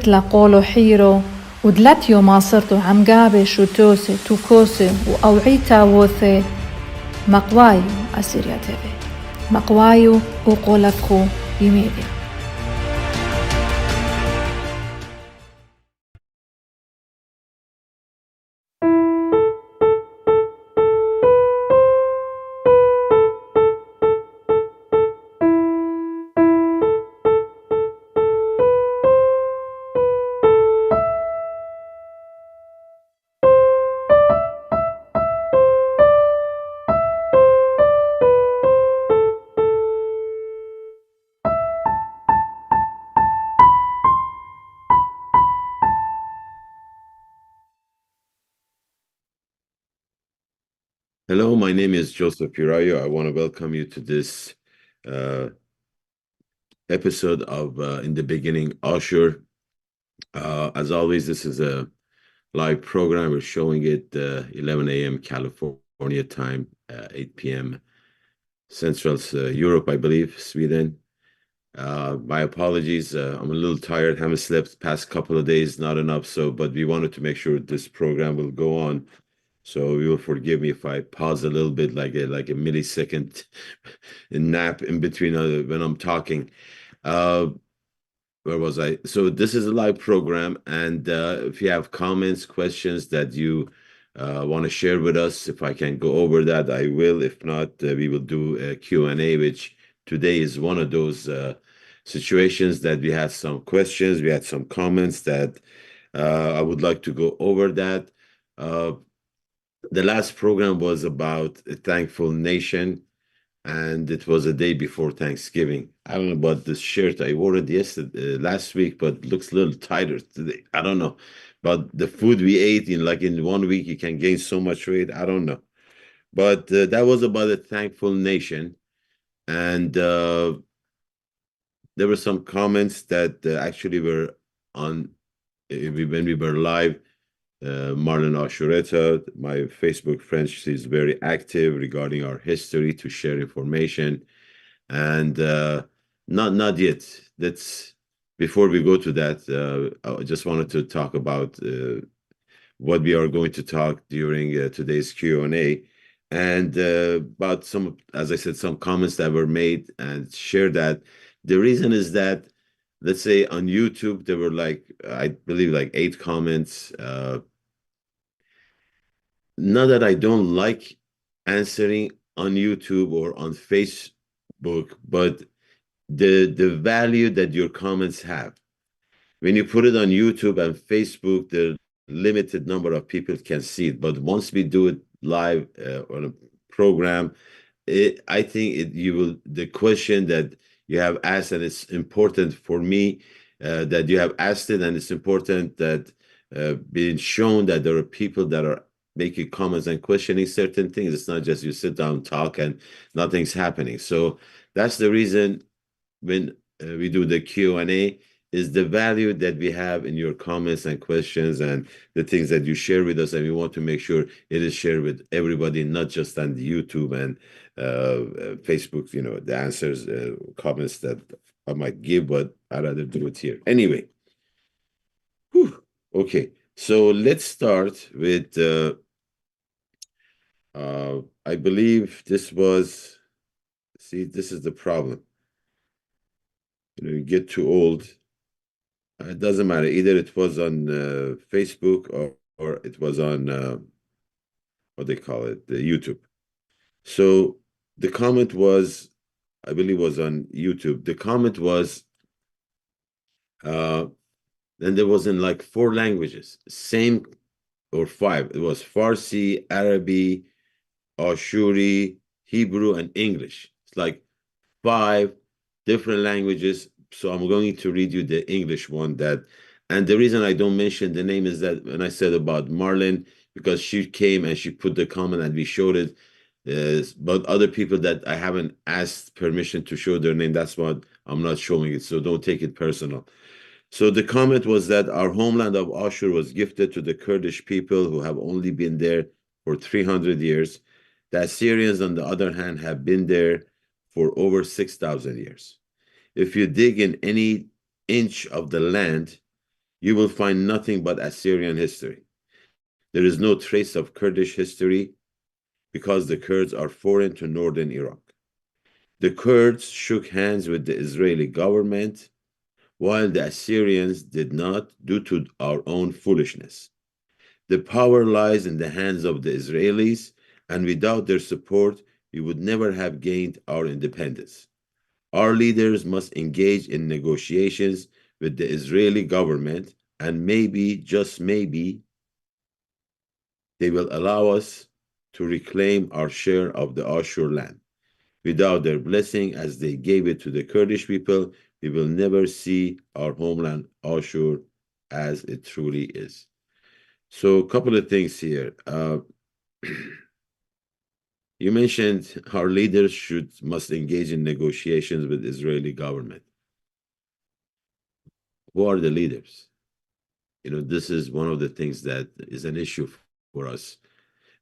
مثل قولو حيرو ودلتيو ما صرتو عم قابش وتوسي توكوسي وأوعي تاووثي مقوايو أسيريا تيفي مقوايو وقولتخو يميديا. Hello, my name is Joseph Pirayou. I want to welcome you to this uh, episode of In the Beginning, Ashur. As always, this is a live program. We're showing it 11 a.m. California time, 8 p.m. Central Europe, I believe, Sweden. My apologies. I'm a little tired. Haven't slept past couple of days, not enough. But we wanted to make sure this program will go on. So you will forgive me if I pause a little bit, like a millisecond nap in between when I'm talking. Uh, where was I? So this is a live program, and if you have comments, questions that you want to share with us, if I can go over that, I will. If not, we will do a Q&A, which today is one of those situations that we had some questions, we had some comments that I would like to go over that. Uh, the last program was about a thankful nation, and it was a day before Thanksgiving. I don't know about this shirt. I wore it yesterday, last week, but looks a little tighter today. I don't know. But the food we ate in 1 week, you can gain so much weight. I don't know. But that was about a thankful nation, and there were some comments that actually were on when we were live. Marlon Ashureta, my Facebook friend, she's very active regarding our history to share information. And not yet. That's before we go to that. I just wanted to talk about what we are going to talk during today's Q&A, and about some, as I said, some comments that were made and share that. The reason is that, let's say on YouTube, there were I believe, like 8 comments. Not that I don't like answering on YouTube or on Facebook, but the value that your comments have. When you put it on YouTube and Facebook, the limited number of people can see it. But once we do it live on a program, I think you will, the question that you have asked, and it's important for me that you have asked it, and it's important that being shown that there are people that are making comments and questioning certain things. It's not just you sit down, talk, and nothing's happening. So that's the reason when we do the Q&A, is the value that we have in your comments and questions and the things that you share with us, and we want to make sure it is shared with everybody, not just on the YouTube and Facebook, the answers, comments that I might give, but I'd rather do it here. Anyway, whew, okay, so let's start with, I believe this was, see, this is the problem. You get too old. It doesn't matter. Either it was on Facebook or it was on what they call it, the YouTube. So the comment was, I believe, was on YouTube. The comment was, uh, and there was in like 4 languages, same or 5. It was Farsi, Arabic, Ashuri, Hebrew, and English. It's like 5 different languages. So I'm going to read you the English one and the reason I don't mention the name is that when I said about Marlon, because she came and she put the comment and we showed it, but other people that I haven't asked permission to show their name, that's what I'm not showing it. So don't take it personal. So the comment was that our homeland of Ashur was gifted to the Kurdish people who have only been there for 300 years. The Assyrians, on the other hand, have been there for over 6,000 years. If you dig in any inch of the land, you will find nothing but Assyrian history. There is no trace of Kurdish history because the Kurds are foreign to northern Iraq. The Kurds shook hands with the Israeli government, while the Assyrians did not, due to our own foolishness. The power lies in the hands of the Israelis, and without their support, we would never have gained our independence. Our leaders must engage in negotiations with the Israeli government, and maybe, just maybe, they will allow us to reclaim our share of the Ashur land. Without their blessing, as they gave it to the Kurdish people, we will never see our homeland Ashur as it truly is. So, a couple of things here. You mentioned our leaders must engage in negotiations with the Israeli government. Who are the leaders? This is one of the things that is an issue for us,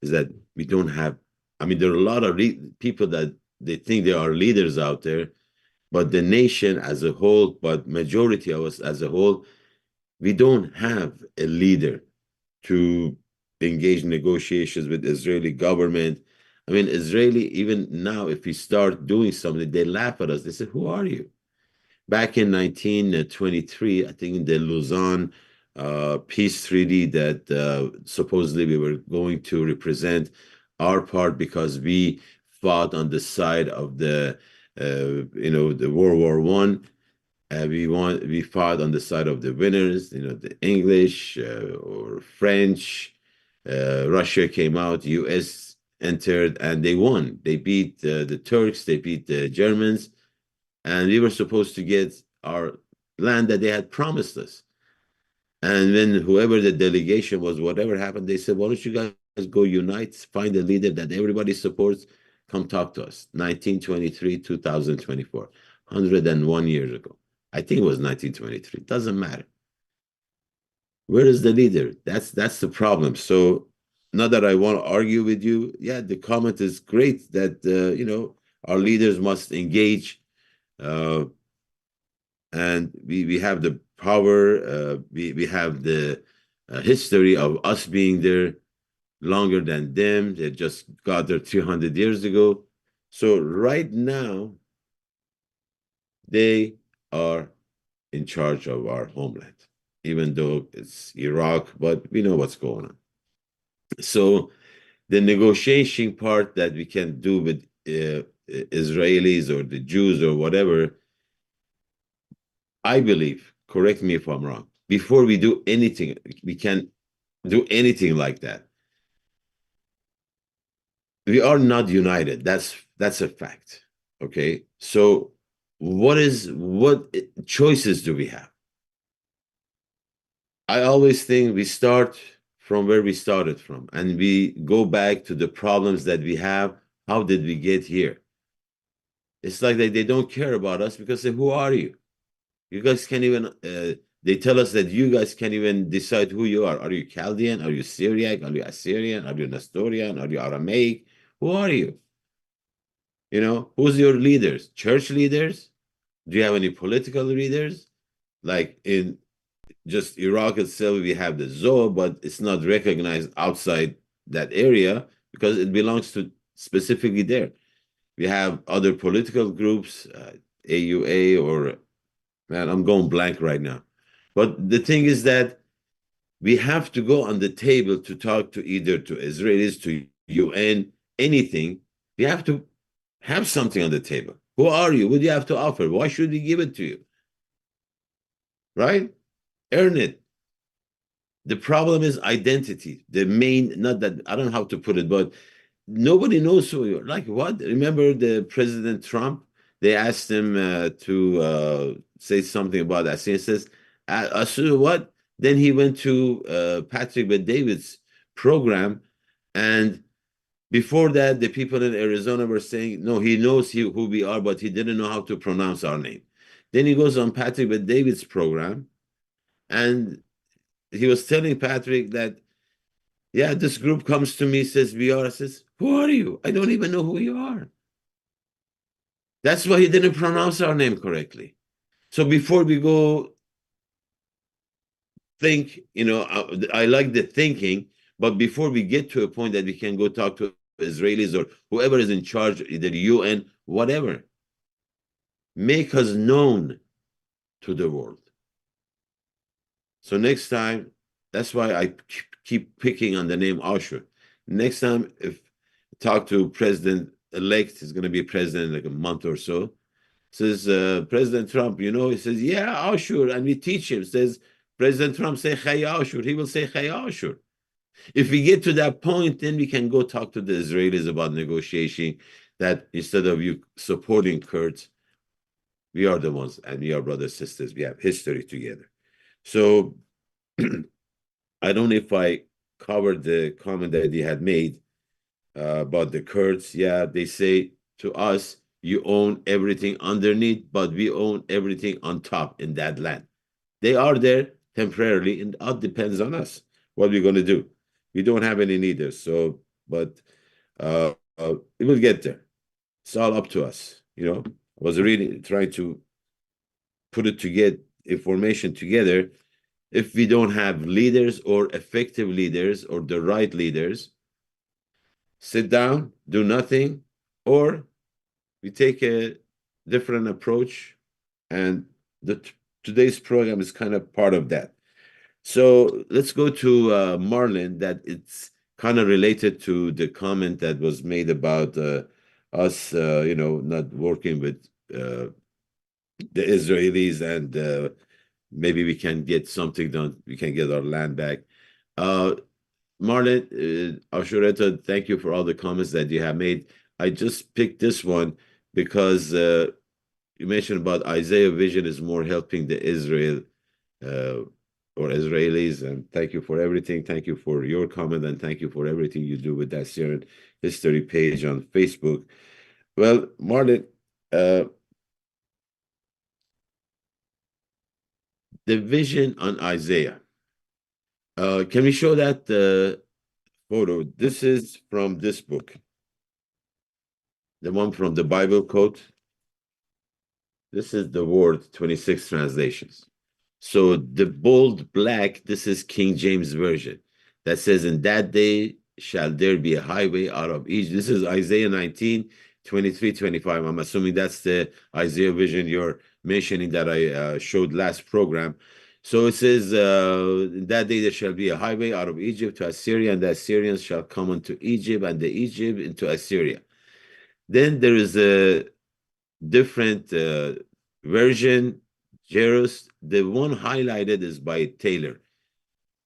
is that we don't have, there are a lot of people that they think they are leaders out there, but the nation as a whole, but majority of us as a whole, we don't have a leader to engage in negotiations with the Israeli government. Israeli, even now, if we start doing something, they laugh at us. They say, who are you? Back in 1923, I think in the Lausanne peace treaty that supposedly we were going to represent our part because we fought on the side of the World War One. We fought on the side of the winners, the English or French. Russia came out, U.S. entered, and they won. They beat the Turks, they beat the Germans, and we were supposed to get our land that they had promised us. And then whoever the delegation was, whatever happened, they said, why don't you guys go unite, find a leader that everybody supports, come talk to us. 1923, 2024, 101 years ago. I think it was 1923. Doesn't matter. Where is the leader? That's the problem. So not that I want to argue with you. Yeah, the comment is great that our leaders must engage, and we have the power. We have the history of us being there longer than them. They just got there 300 years ago. So right now, they are in charge of our homeland, even though it's Iraq, but we know what's going on. So the negotiation part that we can do with Israelis or the Jews or whatever, I believe, correct me if I'm wrong, before we do anything, we can do anything like that. We are not united. That's a fact. Okay. So what choices do we have? I always think we start from where we started from, and we go back to the problems that we have. How did we get here? It's like they don't care about us because they say, who are you? You guys can't even, they tell us that you guys can't even decide who you are. Are you Chaldean? Are you Syriac? Are you Assyrian? Are you Nestorian? Are you Aramaic? Who are you? Who's your leaders? Church leaders? Do you have any political leaders? Like in just Iraq itself, we have the Zohar, but it's not recognized outside that area because it belongs to specifically there. We have other political groups, AUA or, man, I'm going blank right now. But the thing is that we have to go on the table to talk to either to Israelis, to UN, anything. We have to have something on the table. Who are you? What do you have to offer? Why should we give it to you? Right? Earn it. The problem is identity. The main, not that, I don't know how to put it, but nobody knows who you are. Like what? Remember the President Trump? They asked him to say something about that. He says, so what? Then he went to Patrick Bet-David's program, and before that, the people in Arizona were saying, no, he knows who we are, but he didn't know how to pronounce our name. Then he goes on Patrick Bet-David's program, and he was telling Patrick that, yeah, this group comes to me, says, we are. I says, who are you? I don't even know who you are. That's why he didn't pronounce our name correctly. So before we go think, I like the thinking, but before we get to a point that we can go talk to Israelis or whoever is in charge, either UN, whatever, make us known to the world. So next time, that's why I keep picking on the name Ashur. Next time, if talk to President-elect, he's going to be president in like a month or so, says, President Trump, he says, yeah, Ashur, and we teach him, says, President Trump say Chai Ashur, he will say Chai Ashur. If we get to that point, then we can go talk to the Israelis about negotiating that instead of you supporting Kurds, we are the ones, and we are brothers, sisters, we have history together. So I don't know if I covered the comment that he had made about the Kurds. Yeah, they say to us, you own everything underneath, but we own everything on top in that land. They are there temporarily, and it depends on us what we're going to do. We don't have any leaders, but it will get there. It's all up to us. I was really trying to put it together, information together. If we don't have leaders or effective leaders or the right leaders, sit down, do nothing, or we take a different approach. And today's program is kind of part of that. So let's go to Marlon, that it's kind of related to the comment that was made about us, not working with the Israelis, and maybe we can get something done. We can get our land back. Marlon, Ashureta, thank you for all the comments that you have made. I just picked this one because you mentioned about Isaiah vision is more helping the Israel or Israelis, and thank you for everything. Thank you for your comment, and thank you for everything you do with that Syrian history page on Facebook. Well, Marlon, the vision on Isaiah. Can we show that photo? This is from this book, the one from the Bible Code. This is the Word 26 translations. So the bold black, this is King James Version, that says, in that day shall there be a highway out of Egypt. This is Isaiah 19, 23, 25. I'm assuming that's the Isaiah vision you're mentioning that I showed last program. So it says, in that day there shall be a highway out of Egypt to Assyria, and the Assyrians shall come unto Egypt, and the Egypt into Assyria. Then there is a different version, Jerus. The one highlighted is by Taylor.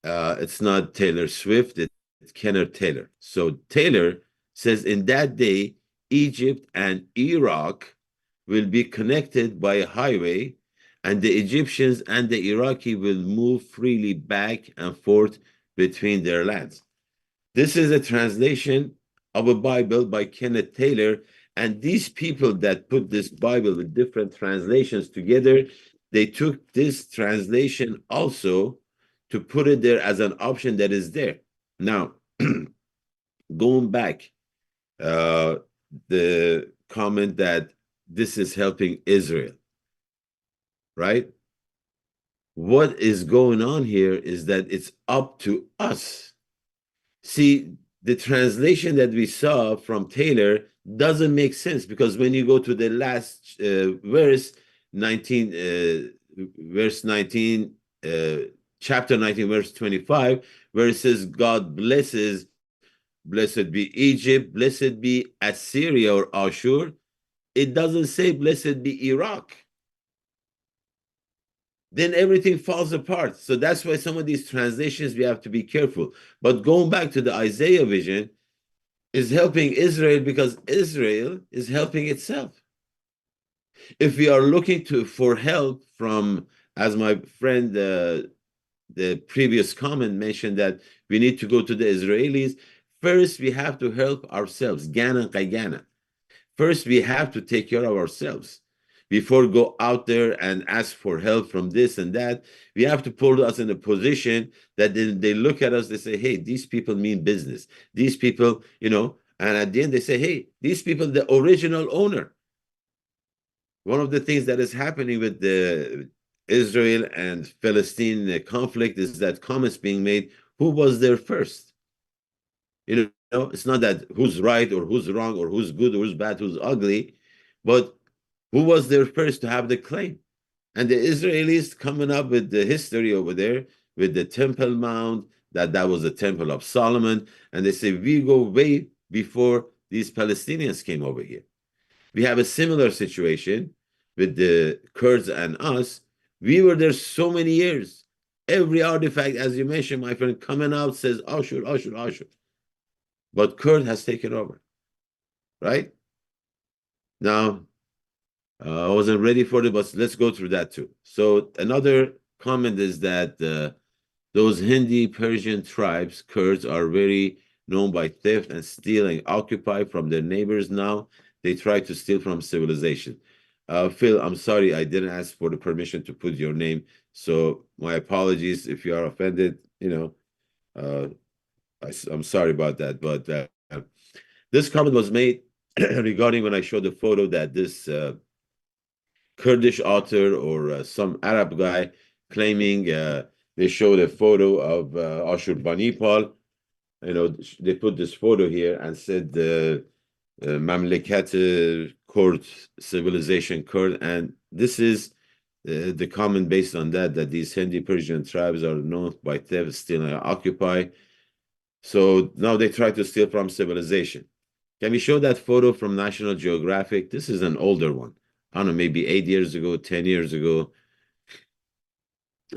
It's not Taylor Swift, it's Kenneth Taylor. So Taylor says, in that day, Egypt and Iraq will be connected by a highway, and the Egyptians and the Iraqi will move freely back and forth between their lands. This is a translation of a Bible by Kenneth Taylor. And these people that put this Bible with different translations together, they took this translation also to put it there as an option that is there. Now, going back, the comment that this is helping Israel, right? What is going on here is that it's up to us. See, the translation that we saw from Taylor doesn't make sense, because when you go to the last verse 19, verse 19, chapter 19, verse 25, where it says, God blesses, blessed be Egypt, blessed be Assyria or Ashur. It doesn't say blessed be Iraq. Then everything falls apart. So that's why some of these translations, we have to be careful. But going back to the Isaiah vision, is helping Israel because Israel is helping itself. If we are looking for help from, as my friend, the previous comment mentioned, that we need to go to the Israelis, first we have to help ourselves. Gana Qaygana. First, we have to take care of ourselves before go out there and ask for help from this and that. We have to put us in a position that they look at us, they say, hey, these people mean business. These people, and at the end they say, hey, these people, the original owner. One of the things that is happening with the Israel and Palestine conflict is that comments being made, who was there first? You know, it's not that who's right or who's wrong or who's good or who's bad, who's ugly, but who was there first to have the claim? And the Israelis coming up with the history over there with the Temple Mount, that was the Temple of Solomon. And they say, we go way before these Palestinians came over here. We have a similar situation with the Kurds and us. We were there so many years. Every artifact, as you mentioned, my friend, coming out says Ashur, Ashur, Ashur. But Kurd has taken over, right? Now, I wasn't ready for it, but let's go through that too. So another comment is that those Hindi Persian tribes, Kurds, are very known by theft and stealing, occupy from their neighbors now. They try to steal from civilization. Phil, I'm sorry, I didn't ask for the permission to put your name. So my apologies if you are offended, I'm sorry about that. But this comment was made regarding when I showed the photo that this Kurdish author or some Arab guy claiming they showed a photo of Ashur Banipal. They put this photo here and said the Mamleket Kurd civilization Kurd, and this is the comment based on that these Hindi Persian tribes are known by theft, steal, and occupy. So now they try to steal from civilization. Can we show that photo from National Geographic? This is an older one. I don't know, maybe 8 years ago, 10 years ago.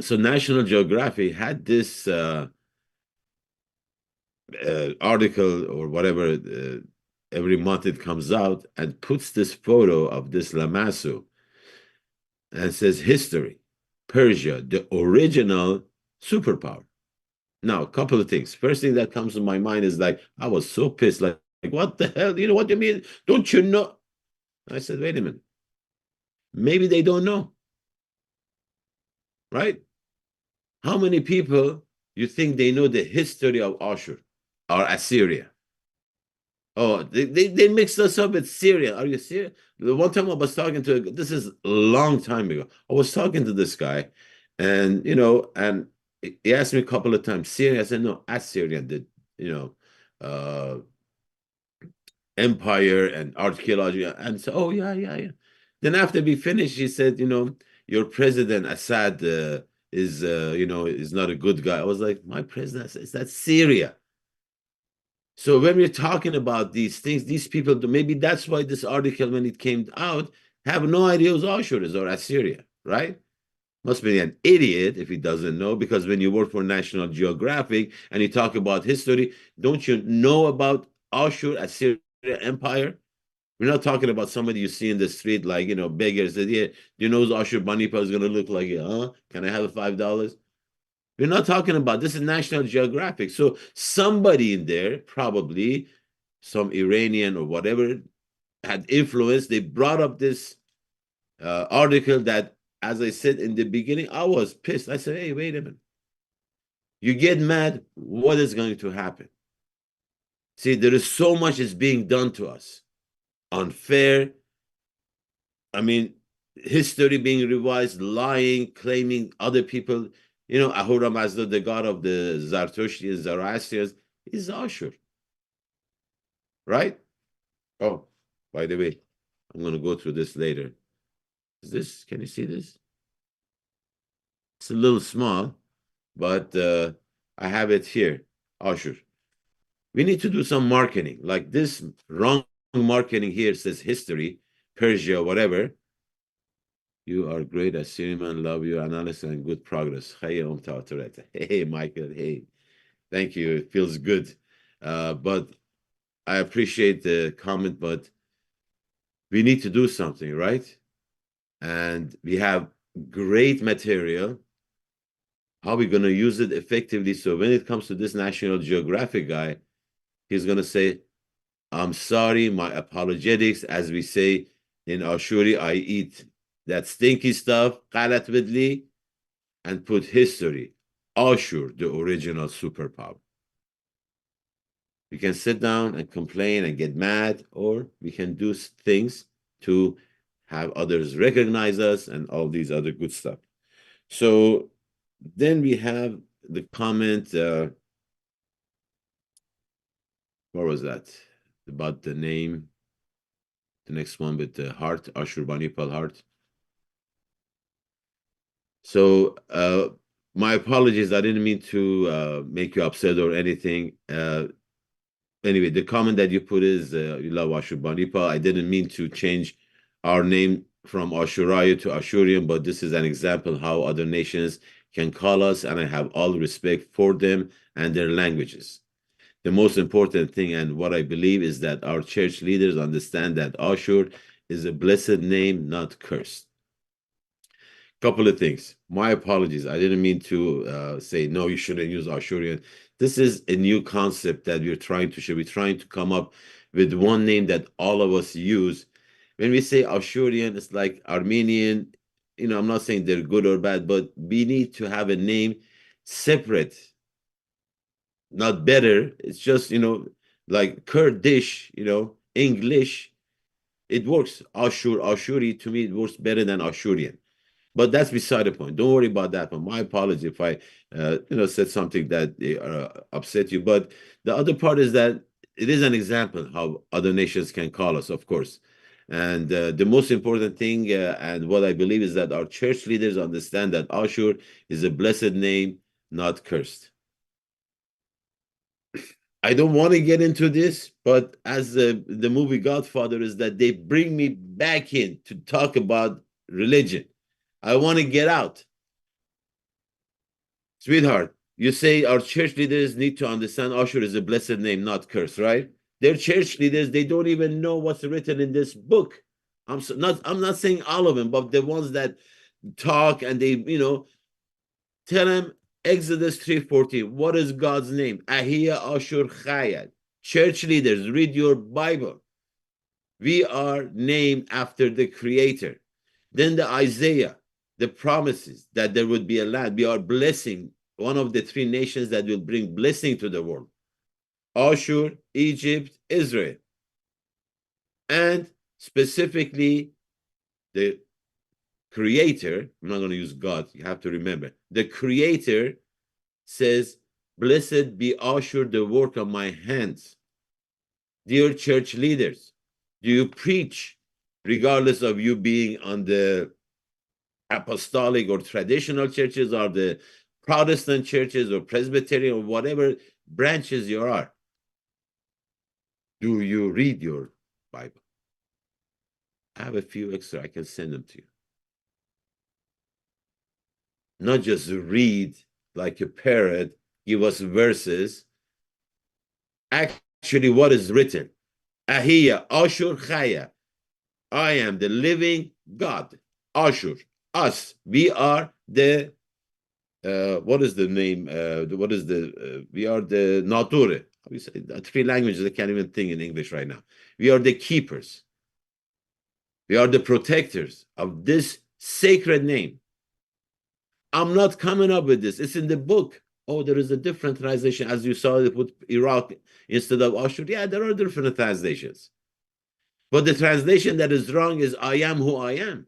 So National Geographic had this article or whatever, every month it comes out and puts this photo of this Lamassu and says history, Persia, the original superpower. Now, a couple of things. First thing that comes to my mind is like, I was so pissed, like what the hell? You know what you mean? Don't you know? I said, wait a minute. Maybe they don't know, right? How many people you think they know the history of Ashur or Assyria? Oh, they mixed us up with Syria. Are you serious? The one time I was talking to, this is a long time ago. I was talking to this guy, and and he asked me a couple of times, Syria. I said, no, Assyria, the uh, empire and archaeology. And so, oh yeah, yeah, yeah. Then after we finished, he said, your president Assad is not a good guy. I was like, my president is that Syria. So when we're talking about these things, these people, maybe that's why this article, when it came out, have no idea who Ashur is or Assyria, right? Must be an idiot if he doesn't know, because when you work for National Geographic and you talk about history, don't you know about Ashur, Assyria Empire? We're not talking about somebody you see in the street, like, beggars that, yeah, you know, Ashur Banipal is going to look like it, huh? Can I have $5? We're not talking about this is National Geographic. So somebody in there, probably some Iranian or whatever, had influence. They brought up this article that, as I said in the beginning, I was pissed. I said, hey, wait a minute. You get mad, what is going to happen? See, there is so much is being done to us. Unfair. I mean, history being revised, lying, claiming other people. Ahura Mazda, the god of the Zarathustrians, Zoroastrians, is Ashur. Right? Oh, by the way, I'm going to go through this later. Can you see this? It's a little small, but I have it here. Ashur. We need to do some marketing. Like this wrong marketing here says history, Persia, whatever. You are great at cinema, love your analysis and good progress. Hey, Michael. Hey, thank you. It feels good. But I appreciate the comment, but we need to do something, right? And we have great material. How are we going to use it effectively? So when it comes to this National Geographic guy, he's going to say, I'm sorry, my apologetics, as we say in Ashuri, I eat that stinky stuff, qalat vidli, and put history, Ashur, the original superpower. We can sit down and complain and get mad, or we can do things to have others recognize us and all these other good stuff. So then we have the comment, what was that? About the name, the next one with the heart, Ashur Banipal heart. So my apologies, I didn't mean to make you upset or anything. Anyway, the comment that you put is you love Ashurbanipal. I didn't mean to change our name from Ashurayu to Ashurian, but this is an example how other nations can call us, and I have all respect for them and their languages. The most important thing and what I believe is that our church leaders understand that Ashur is a blessed name, not cursed. Couple of things. My apologies. I didn't mean to say no. You shouldn't use Ashurian. This is a new concept that we're trying to show. We're trying to come up with one name that all of us use. When we say Ashurian, it's like Armenian. You know, I'm not saying they're good or bad, but we need to have a name separate, not better. It's just, like Kurdish, English. It works. Ashur, Ashuri, to me, it works better than Ashurian. But that's beside the point. Don't worry about that one. My apology if I, said something that upset you. But the other part is that it is an example how other nations can call us, of course. And the most important thing, and what I believe, is that our church leaders understand that Ashur is a blessed name, not cursed. I don't want to get into this, but as the movie Godfather is that they bring me back in to talk about religion. I want to get out. Sweetheart, you say our church leaders need to understand Ashur is a blessed name, not curse, right? Their church leaders, they don't even know what's written in this book. I'm not saying all of them, but the ones that talk and they, tell them Exodus 3:14. What is God's name? Ahia Ashur Chayad. Church leaders, read your Bible. We are named after the Creator. Then the Isaiah, the promises that there would be a land. We are blessing one of the three nations that will bring blessing to the world: Ashur, Egypt, Israel. And specifically, the Creator, I'm not going to use God, you have to remember, the Creator says, blessed be Ashur, the work of my hands. Dear church leaders, do you preach, regardless of you being on the apostolic or traditional churches or the Protestant churches or Presbyterian or whatever branches you are? Do you read your Bible? I have a few extra. I can send them to you. Not just read like a parrot, give us verses. Actually, what is written? Ahia, Ashur, Chaya. I am the living God. Ashur, us. We are the, what is the name? We are the Nature. We say three languages I can't even think in English right now. We are the keepers. We are the protectors of this sacred name. I'm not coming up with this. It's in the book. Oh, there is a different translation. As you saw, they put Iraq instead of Ashur. Yeah, there are different translations. But the translation that is wrong is I am who I am.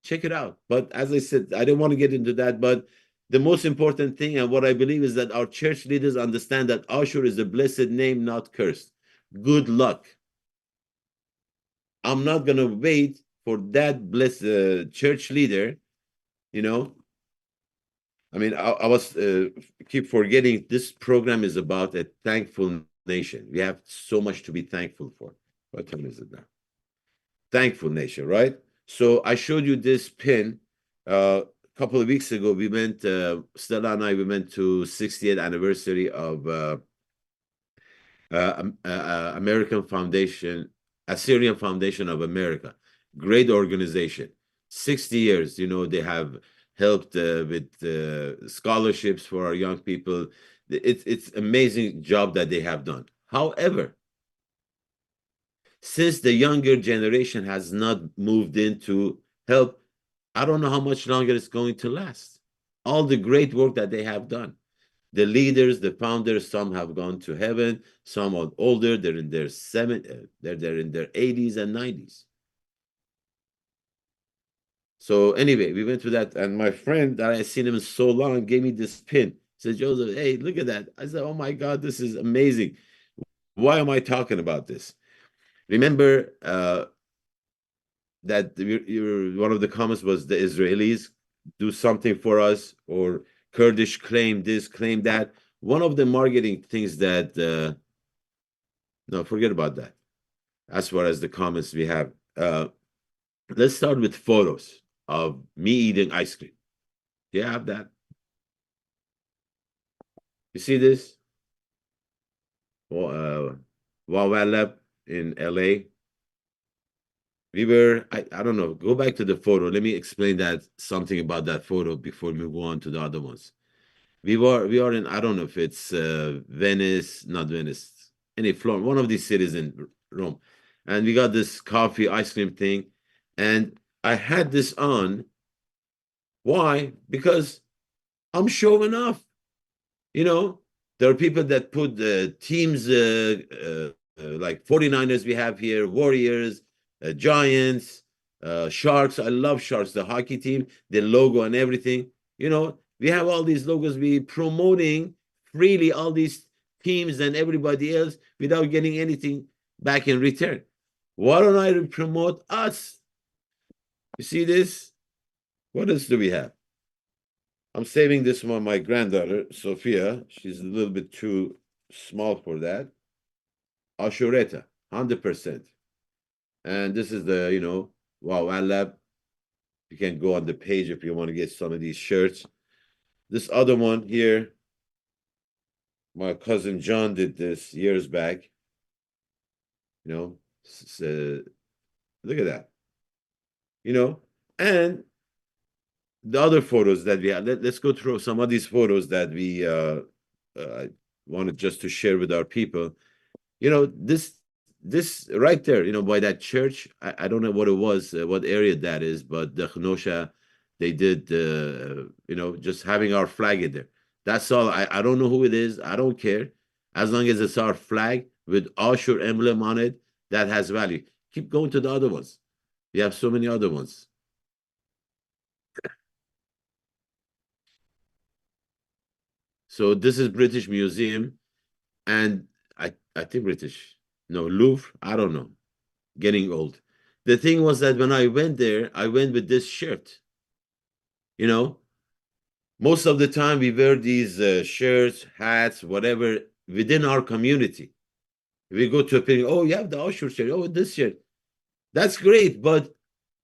Check it out. But as I said, I don't want to get into that. But the most important thing and what I believe is that our church leaders understand that Ashur is a blessed name, not cursed. Good luck. I'm not going to wait for that blessed church leader, I mean, I was keep forgetting this program is about a thankful nation. We have so much to be thankful for. What time is it now? Thankful nation, right? So I showed you this pin a couple of weeks ago. We went, Stella and I, we went to 60th anniversary of American Foundation, Assyrian Foundation of America. Great organization. 60 years, they have helped with scholarships for our young people. It's amazing job that they have done. However, since the younger generation has not moved in to help, I don't know how much longer it's going to last. All the great work that they have done. The leaders, the founders, some have gone to heaven, some are older, they're in their they're in their 80s and 90s. So anyway, we went to that, and my friend that I had seen him so long gave me this pin. He said, Joseph, hey, look at that. I said, oh my God, this is amazing. Why am I talking about this? Remember that one of the comments was the Israelis do something for us, or Kurdish claim this, claim that. One of the marketing things that, no, forget about that. As far as the comments we have, let's start with photos of me eating ice cream. Do you have that? You see this? Well, Wawa Lab in LA. We were, I don't know, go back to the photo. Let me explain that something about that photo before we move on to the other ones. We are in, I don't know if it's Venice, not Venice, any Florence, one of these cities in Rome. And we got this coffee ice cream thing. And I had this on. Why? Because I'm showing off. You know, there are people that put the teams like 49ers we have here, Warriors, Giants, Sharks. I love Sharks, the hockey team, the logo and everything. You know, we have all these logos. We promoting freely all these teams and everybody else without getting anything back in return. Why don't I promote us? You see this? What else do we have? I'm saving this one, my granddaughter, Sophia. She's a little bit too small for that. Ashureta, 100%. And this is the, wow, Lab. You can go on the page if you want to get some of these shirts. This other one here, my cousin John did this years back. Look at that. And the other photos that we have. Let's go through some of these photos that we wanted just to share with our people. This right there, by that church. I don't know what it was, what area that is, but the Khnosha, they did, just having our flag in there. That's all. I don't know who it is. I don't care. As long as it's our flag with Ashur emblem on it, that has value. Keep going to the other ones. We have so many other ones. So this is British Museum, and I think British. No, Louvre. I don't know. Getting old. The thing was that when I went there, I went with this shirt. You know, most of the time we wear these shirts, hats, whatever within our community. We go to a picnic. Oh, you have the Ashur shirt. Oh, this shirt. That's great, but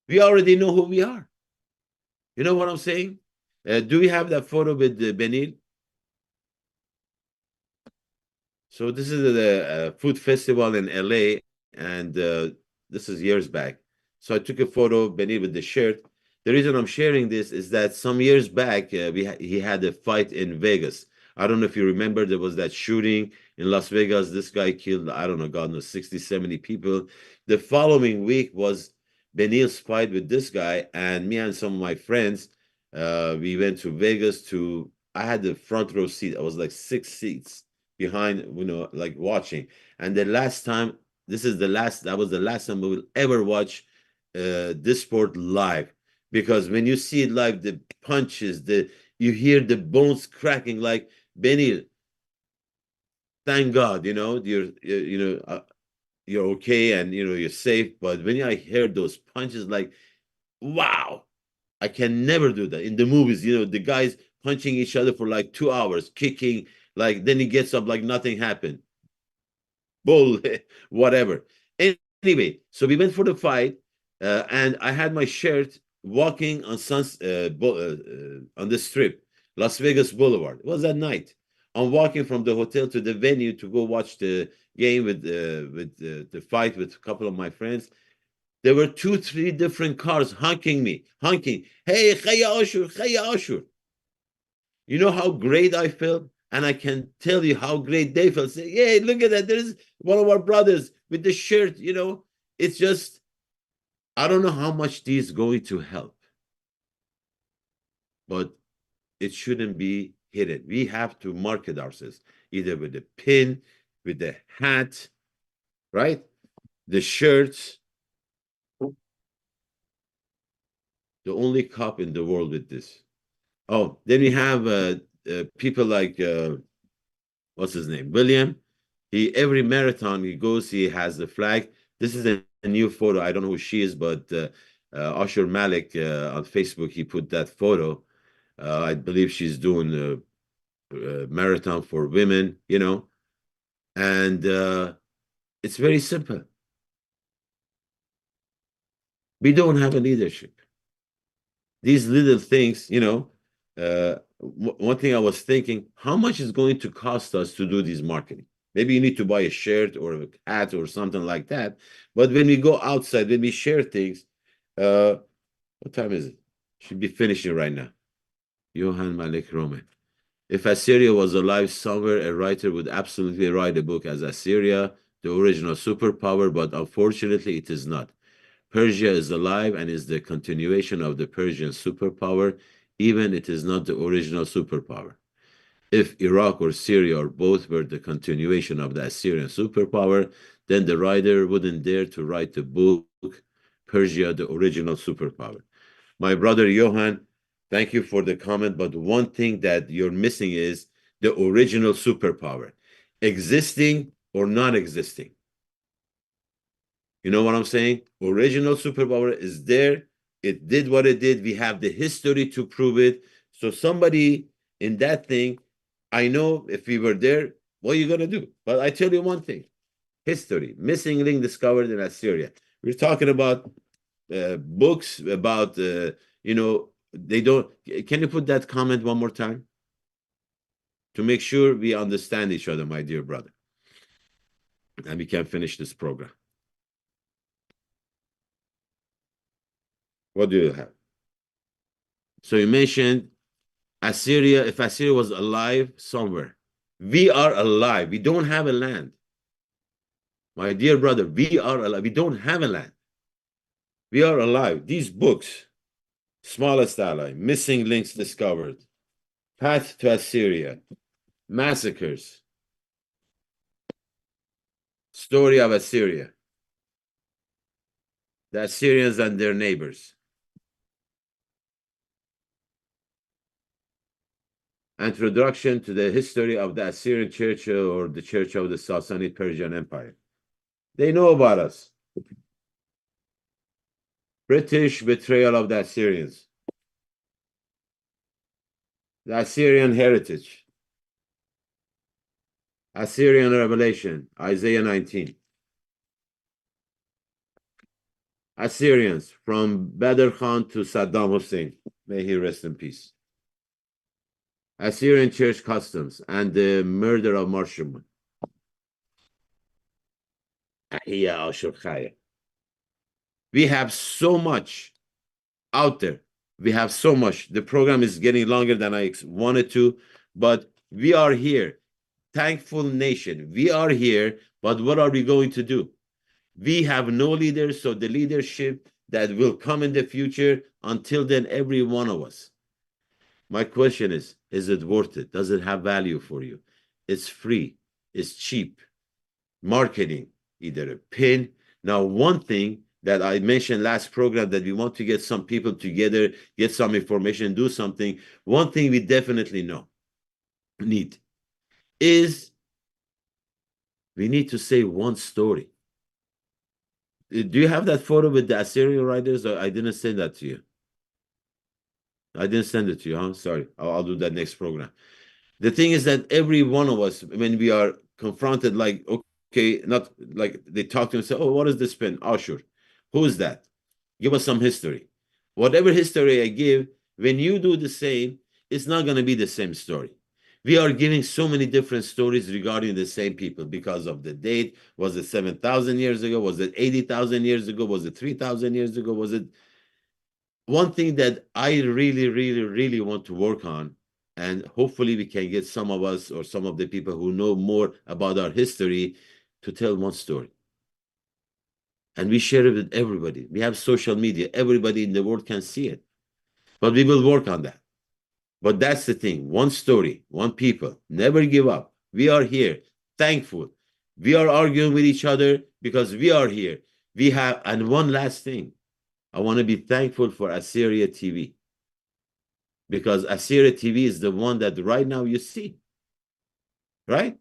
we already know who we are. You know what I'm saying? Do we have that photo with Benil? So this is the food festival in LA, and this is years back. So I took a photo of Benny with the shirt. The reason I'm sharing this is that some years back, he had a fight in Vegas. I don't know if you remember, there was that shooting in Las Vegas. This guy killed, I don't know, God knows, 60, 70 people. The following week was Benil's fight with this guy, and me and some of my friends, we went to Vegas I had the front row seat. I was like 6 seats behind, like watching. And the last time, that was the last time we will ever watch this sport live. Because when you see it live, the punches, you hear the bones cracking. Like Benny, thank God, you're okay and you're safe. But when I heard those punches, like, wow, I can never do that. In the movies, the guys punching each other for like 2 hours, kicking, like then he gets up like nothing happened. Bull, whatever. Anyway, so we went for the fight, and I had my shirt walking on on the strip, Las Vegas Boulevard. It was at night. I'm walking from the hotel to the venue to go watch the game with the fight with a couple of my friends. There were 2, 3 different cars honking me, honking. Hey, Chaya Ashur, Chaya Ashur. You know how great I felt? And I can tell you how great they felt. Say, hey, look at that. There's one of our brothers with the shirt, It's just, I don't know how much this is going to help, but it shouldn't be hidden. We have to market ourselves either with the pin, with the hat, right? The shirts. The only cop in the world with this. Oh, then we have people like what's his name? William. He every marathon he goes, he has the flag. This is a new photo. I don't know who she is, but Ashur Malik on Facebook, he put that photo. I believe she's doing a marathon for women, and it's very simple. We don't have a leadership. These little things, one thing I was thinking, how much is going to cost us to do this marketing? Maybe you need to buy a shirt or a hat or something like that. But when we go outside, when we share things, what time is it? Should be finishing right now. Johann Malik Roman. If Assyria was alive somewhere, a writer would absolutely write a book as Assyria, the original superpower, but unfortunately it is not. Persia is alive and is the continuation of the Persian superpower, even it is not the original superpower. If Iraq or Syria or both were the continuation of the Assyrian superpower, then the writer wouldn't dare to write the book, Persia, the original superpower. My brother Johan, thank you for the comment, but one thing that you're missing is the original superpower, existing or non existing. You know what I'm saying? Original superpower is there. It did what it did. We have the history to prove it. So somebody in that thing, I know if we were there, what are you going to do? But I tell you one thing, history, missing link discovered in Assyria. We're talking about books about, they don't, can you put that comment one more time? To make sure we understand each other, my dear brother. And we can finish this program. What do you have? So you mentioned Assyria, if Assyria was alive somewhere. We are alive. We don't have a land. My dear brother, we are alive. We don't have a land. We are alive. These books, Smallest Ally, Missing Links Discovered, Path to Assyria, Massacres, Story of Assyria, the Assyrians and their neighbors, Introduction to the History of the Assyrian Church or the Church of the Sassanid Persian Empire. They know about us. British betrayal of the Assyrians. The Assyrian heritage. Assyrian revelation, Isaiah 19. Assyrians from Badr Khan to Saddam Hussein. May he rest in peace. Assyrian church customs and the murder of Marshuman. Pirayou Ashur. We have so much out there. We have so much. The program is getting longer than I wanted to, but we are here. Thankful nation. We are here, but what are we going to do? We have no leaders, so the leadership that will come in the future, until then, every one of us. My question is it worth it? Does it have value for you? It's free. It's cheap. Marketing, either a pin. Now, one thing that I mentioned last program that we want to get some people together, get some information, do something. One thing we definitely need is we need to say one story. Do you have that photo with the Assyrian riders? I didn't send that to you. I didn't send it to you, huh? Sorry. I'll do that next program. The thing is that every one of us, when we are confronted, like, okay, not like they talk to us and say, oh, what is this pen? Ashur. Who is that? Give us some history. Whatever history I give, when you do the same, it's not going to be the same story. We are giving so many different stories regarding the same people because of the date. Was it 7,000 years ago? Was it 80,000 years ago? Was it 3,000 years ago? Was it one thing that I really, really, really want to work on, and hopefully we can get some of us or some of the people who know more about our history to tell one story. And we share it with everybody. We have social media. Everybody in the world can see it. But we will work on that. But that's the thing. One story, one people. Never give up. We are here. Thankful. We are arguing with each other because we are here. We have, and one last thing. I want to be thankful for Assyria TV, because Assyria TV is the one that right now you see, right?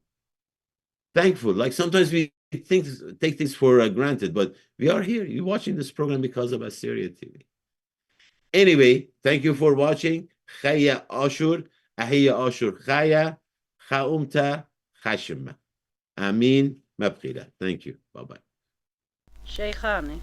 Thankful. Like sometimes we take things for granted, but we are here. You're watching this program because of Assyria TV. Anyway, thank you for watching. Chaya Ashur, Ahiya Ashur Chaya, Chaumta Chashima. Amin Mabkhila. Thank you. Bye-bye. شيخاني